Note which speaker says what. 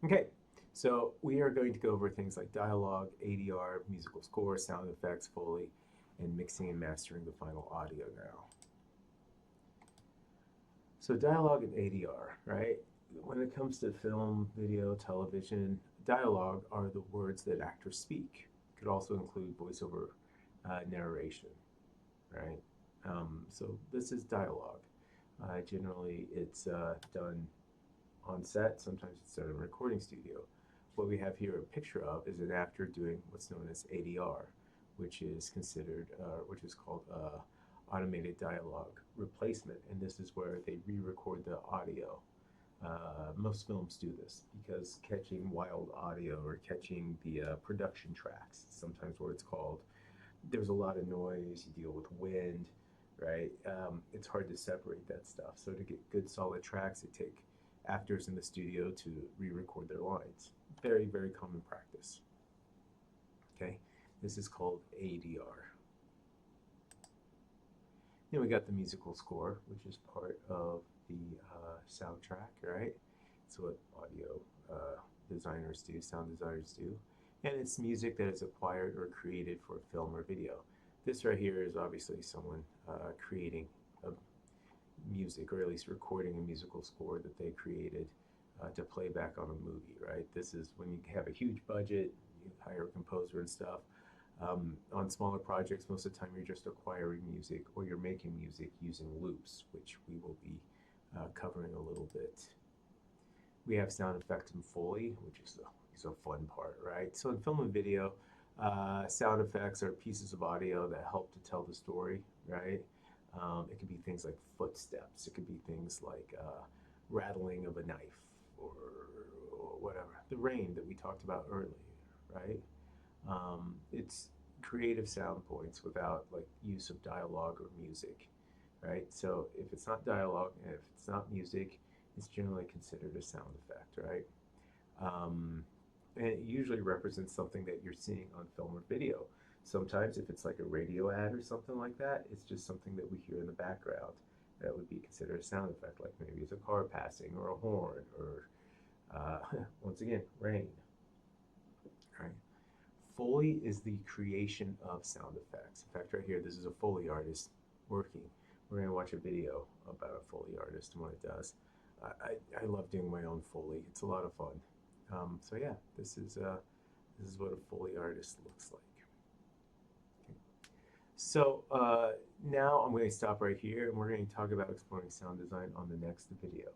Speaker 1: Okay, so we are going to go over things like dialogue, ADR, musical score, sound effects, Foley, and mixing and mastering the final audio now. So dialogue and ADR, right? When it comes to film, video, television, dialogue are the words that actors speak. It could also include voiceover narration, right? So this is dialogue. Generally, it's done on set. Sometimes it's done in a recording studio. What we have here a picture of is an actor doing what's known as ADR, which is considered, which is called automated dialogue replacement, and this is where they re-record the audio. Most films do this because catching wild audio or catching the production tracks, sometimes what it's called, there's a lot of noise, you deal with wind, right? It's hard to separate that stuff. So to get good solid tracks, they take actors in the studio to re-record their lines. Very, very common practice. Okay, this is called ADR. Then we got the musical score, which is part of the soundtrack, right? It's what audio designers do, sound designers do. And it's music that is acquired or created for film or video. This right here is obviously someone creating a music, or at least recording a musical score that they created to play back on a movie, right? This is when you have a huge budget, you hire a composer and stuff. On smaller projects, most of the time you're just acquiring music or you're making music using loops, which we will be covering a little bit. We have sound effects and Foley, which is a fun part, right? So in film and video, sound effects are pieces of audio that help to tell the story, right? It could be things like footsteps. It could be things like rattling of a knife or whatever. The rain that we talked about earlier, right? It's creative sound points without like use of dialogue or music, right? So if it's not dialogue and if it's not music, it's generally considered a sound effect, right? And it usually represents something that you're seeing on film or video. Sometimes, if it's like a radio ad or something like that, it's just something that we hear in the background that would be considered a sound effect, like maybe it's a car passing or a horn or, once again, rain, right? Foley is the creation of sound effects. In fact, right here, this is a Foley artist working. We're going to watch a video about a Foley artist and what it does. I love doing my own Foley. It's a lot of fun. So yeah, this is what a Foley artist looks like. Okay. So now I'm going to stop right here, and we're going to talk about exploring sound design on the next video.